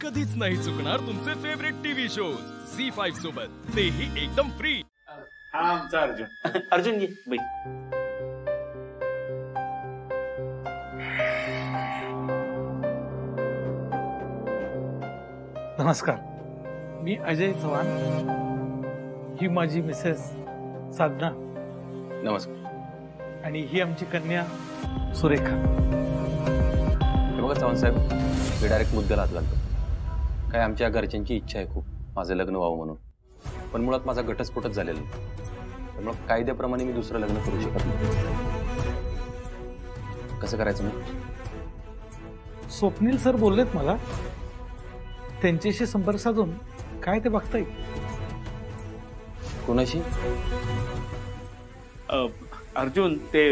कधीच नाही चुकणार तुमचे फेवरेट टीव्ही शोज झी5 सोबत, तेही एकदम फ्री। हा आमचा अर्जुन। अर्जुन ये बाई। नमस्कार, मी अजय चव्हाण, ही माझी मिसेस साधना। नमस्कार। आणि ही आमची कन्या सुरेखा। हे बघा चव्हाण साहेब, मी डायरेक्ट मुद्द्याला हात घालतो। काय आमच्या घरच्यांची इच्छा आहे खूप माझं लग्न व्हावं म्हणून, पण मुळात माझा घटस्फोटच झालेला नाही, त्यामुळे कायद्याप्रमाणे मी दुसरं लग्न करू शकत नाही। कसं करायचं मग? स्वप्नील सर बोललेत मला, त्यांच्याशी संपर्क साधून काय ते बघता येईल। कोणाशी? अर्जुन, ते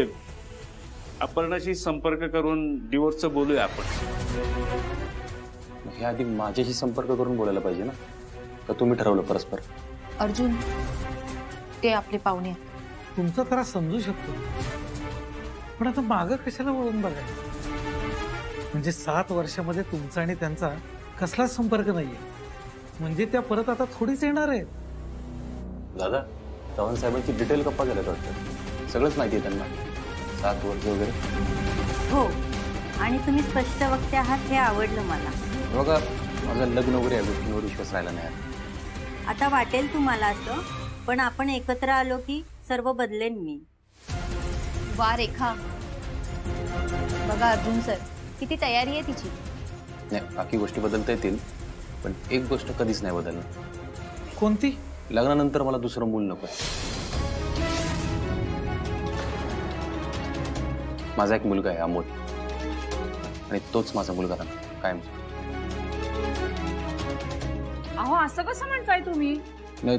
अपर्णाशी संपर्क करून डिवोर्सचं बोलूया आपण। हे आधी माझ्याशी संपर्क करून बोलायला पाहिजे ना, का तुम्ही ठरवलं परस्पर? अर्जुन, ते आपले पाहुणे आहेत। तुमचा त्रास समजू शकतो, पण आता मागं कशाला वळून बघायचं? म्हणजे 7 वर्षामध्ये तुमचा आणि त्यांचा कसलाच संपर्क नाहीये, म्हणजे त्या परत आता थोडीच येणार आहेत। दादा, चव्हाण साहेबांची डिटेल गप्पा झाल्यात वाटतं, सगळंच माहिती आहे त्यांना, 7 वर्ष वगैरे। हो, आणि तुम्ही स्पष्ट वक्ते आहात हे आवडलं मला। बघा, माझं लग्न वगैरे या गोष्टींवर विश्वास राहिला नाही। आता वाटेल तुम्हाला असं, पण आपण एकत्र आलो की सर्व बदलेन मी। वा रेखा, बघा अर्जुन सर, किती तयारी आहे तिची। नाही, बाकी गोष्टी बदलता येतील, पण एक गोष्ट कधीच नाही बदलणार। कोणती? लग्नानंतर मला दुसरं मूल नको। माझा एक मुलगा आहे अमोल, आणि तोच माझा मुलगा राहणार कायम। अहो, असं कसं म्हणताय तुम्ही? नाही,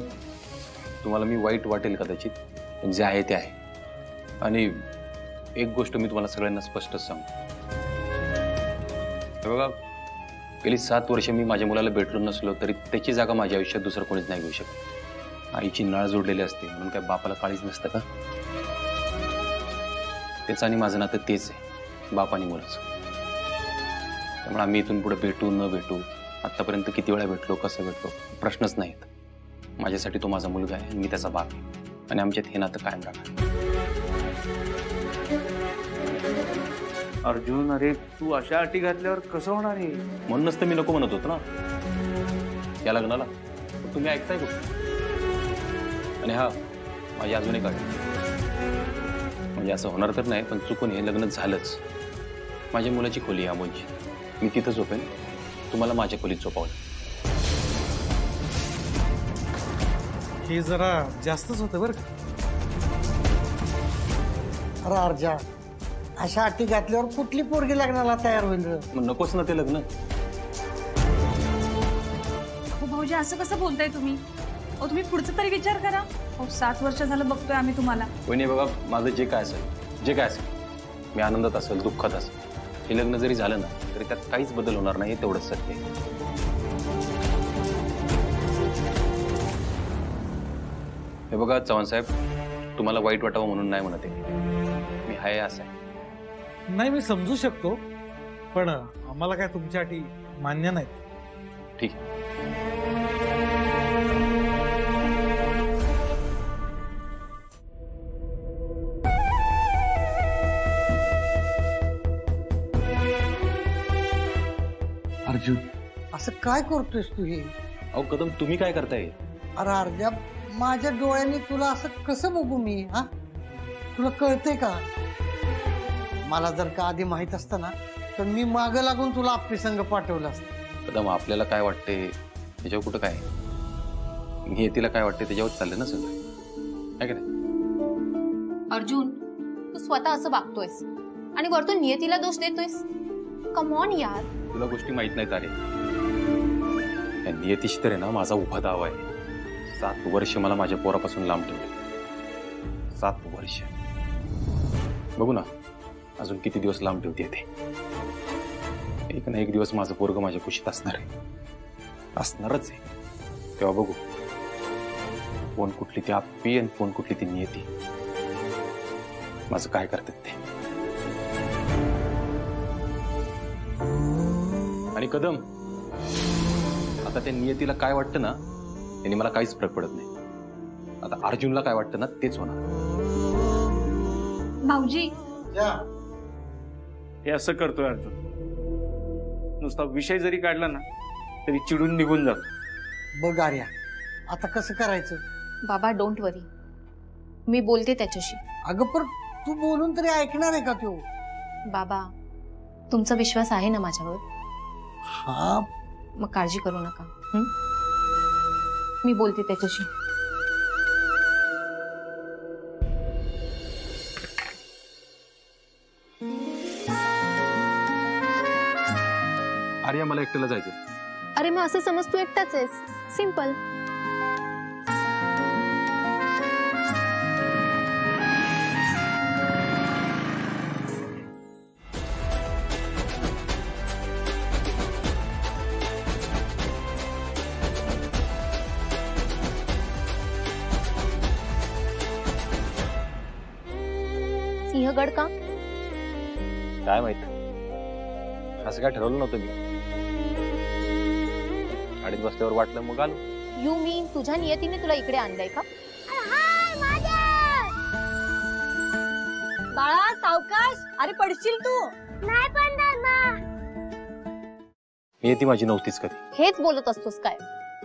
तुम्हाला मी वाईट वाटेल कदाचित, पण जे आहे ते आहे। आणि एक गोष्ट मी तुम्हाला सगळ्यांना स्पष्टच सांगतो, बघा, गेली 7 वर्ष मी माझ्या मुलाला भेटलो नसलो तरी त्याची जागा माझ्या आयुष्यात दुसरं कोणीच नाही घेऊ शकत। आईची नाळ जोडलेली असते म्हणून काय बापाला काळीच नसतं का? त्याचं आणि माझं नातं तेच आहे, बाप आणि मुलाचं। त्यामुळे आम्ही इथून पुढे भेटू न भेटू, आतापर्यंत किती वेळा भेटलो, कसं भेटलो, प्रश्नच नाहीत। माझ्यासाठी तो माझा मुलगा आहे, मी त्याचा बाप आहे, आणि आमच्यात हे नातं कायम राहणार। अर्जुन, अरे तू अशा अटी घातल्यावर कसं होणार आहे? म्हणूनच तर मी नको म्हणत होतो ना या लग्नाला, पण तुम्ही ऐकताय कुठं? आणि हा, माझी अजून एक अट, म्हणजे असं होणार तर नाही, पण चुकून हे लग्न झालंच, माझ्या मुलाची खोली आहे अमोलची, मी तिथं झोपेन, तुम्हाला माझ्या खोलीत झोपावलं। हे जरा जास्तच होतं बरं का? अरे अर्जा, अशा अटी घातल्यावर कुठली पोरगी लग्नाला तयार होईल? मग नकोच ना ते लग्न। हो भाऊजी, असं कसं बोलताय तुम्ही? अहो, तुम्ही पुढचं तरी विचार करा। अहो, 7 वर्ष झालं बघतोय आम्ही तुम्हाला। वहिनी बघा, माझं जे काय असेल, मी आनंदात असेल, दुःखात असेल, हे लग्न जरी झालं ना तरी त्यात काहीच बदल होणार नाही, तेवढंच सत्य आहे। हे बघा चव्हाण साहेब, तुम्हाला वाईट वाटावं म्हणून नाही म्हणत आहे, मी हाय असं आहे। नाही, मी समजू शकतो, पण आम्हाला काय तुमच्या अटी मान्य नाहीत। ठीक आहे। अर्जुन, असं काय करतोयस तू हे? अहो कदम, तुम्ही काय करताय? अरे अर्जा, माझ्या डोळ्यांनी तुला असं कसं बघू मी? हा, तुला कळतंय का? मला जर का आधी माहित असतं ना, तर मी मागं लागून तुला आपली संघ पाठवलं असतं। कदम, आपल्याला काय वाटते त्याच्यावर कुठं काय, नियतीला काय वाटते त्याच्यावर चाललं ना सगळं, आहे का नाही? अर्जुन, तू स्वतः असं वागतोयस आणि वरतून नियतीला दोष देतोयस। कम ऑन यार, तुला गोष्टी माहित नाहीत अरे, या नियतीशी तर आहे ना माझा उभा दाव आहे। 7 वर्ष मला माझ्या पोरापासून लांब ठेवले, 7 वर्ष। बघू ना अजून किती दिवस लांब ठेवते ते। एक ना एक दिवस माझं पोरग माझ्या कुशीत असणार आहे, असणारच आहे। तेव्हा बघू कोण कुठली ती आप्पी आणि कोण कुठली ती नियती, माझं काय करतात ते। आणि कदम, आता त्या नियतीला काय वाटतं ना त्यांनी मला काहीच फरक पडत नाही. आता अर्जुनला काय वाटतं ना तेच होणार. भाऊजी हे असं करतोय अर्जुन. नुसता विषय जरी काढला ना तरी चिडून निघून जातो. बघ आर्या, आता कसं करायचं? बाबा डोंट वरी, मी बोलते त्याच्याशी. अगं पण तू बोलून तरी ऐकणार आहे का तो? बाबा तुमचा विश्वास आहे ना माझ्यावर? हा, मग काळजी करू नका. मी बोलते त्याच्याशी. आर्या मला एकट्याला जायचं. अरे मग असं समज तू एकटाच आहेस. सिंपल. सिंहगड का? काय माहित, असं काय ठरवलं नव्हतं मी. गाडीत बसल्यावर वाटलं मग आलो. यू मीन तुझ्या नियतीने तुला इकडे आणलंय का? बाळा सावकाश, अरे पडशील तू. नाही पडणार. नियती माझी नव्हतीच कधी. हेच बोलत असतोस काय?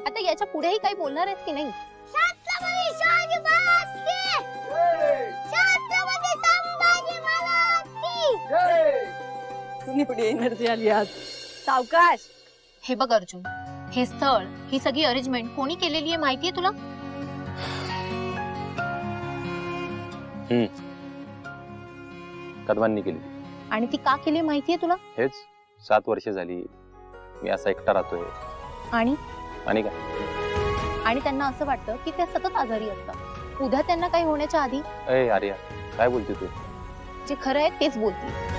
आता याच्या पुढेही काही बोलणार आहेस की नाही? एनर्जी आली आज. सावकाश. हे बघ अर्जुन, हे स्थळ, ही सगळी अरेंजमेंट कोणी केलेली आहे माहितीये तुला? कदमांनी केली. आणि ती का केली माहितीये तुला? हेच 7 वर्ष झाली मी असा एकटा राहतोय. आणि काय? आणि त्यांना असं वाटतं की त्या सतत आजारी असतात. उद्या त्यांना काही होण्याच्या आधी. अय आर्या, काय बोलते तू? जे खरं आहे तेच बोलते,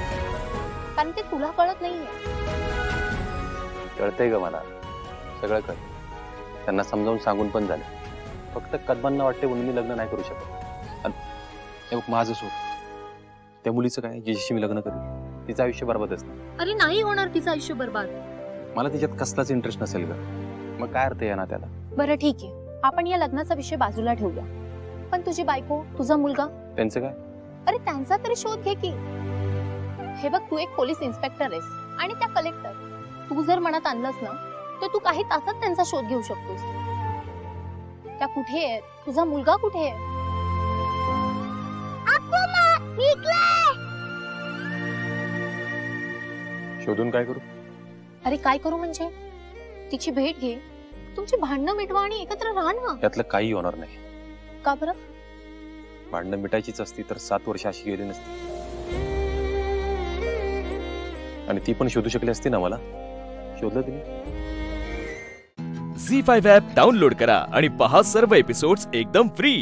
कारण ते तुला कळत नाहीये. कळतंय ग मला, सगळं कळत. त्यांना समजावून सांगून पण झालं. फक्त कदमांना वाटते म्हणून मी लग्न नाही करू शकत. हे बघ माझं सोड. त्या मुलीचं काय, जिच्याशी मी लग्न करेन तिचं आयुष्य बरबादच नाही. अरे नाही होणार तिचं आयुष्य बरबाद. मला तिच्यात कसलाच इंटरेस्ट नसेल ग. मग काय अर्थ आहे ना त्याला? बरं ठीक आहे, आपण या लग्नाचा विषय बाजूला ठेवूया. पण तुझी बायको, तुझा मुलगा, त्यांचं काय? अरे त्यांचा तरी शोध घे की. हे बघ, तू एक पोलीस इन्स्पेक्टर आहेस आणि त्या कलेक्टर. तू जर मनात आणलंस ना तर तू काही तासात त्यांचा शोध घेऊ शकतोस. त्या कुठे आहेत? तुझा मुलगा कुठे आहे? शोधून काय करू? अरे काय करू म्हणजे? तिची भेट घे, तुमची भांडणं मिटवा आणि एकत्र राहा ना. यातलं काही होणार नाही. का बरं? भांडणं मिटायचीच असती तर 7 वर्ष अशी गेली नसती. आणि ती पण शोधू शकली असती ना मला. शोधलं तिने. झी5 ॲप डाउनलोड करा आणि पहा सर्व एपिसोड्स एकदम फ्री.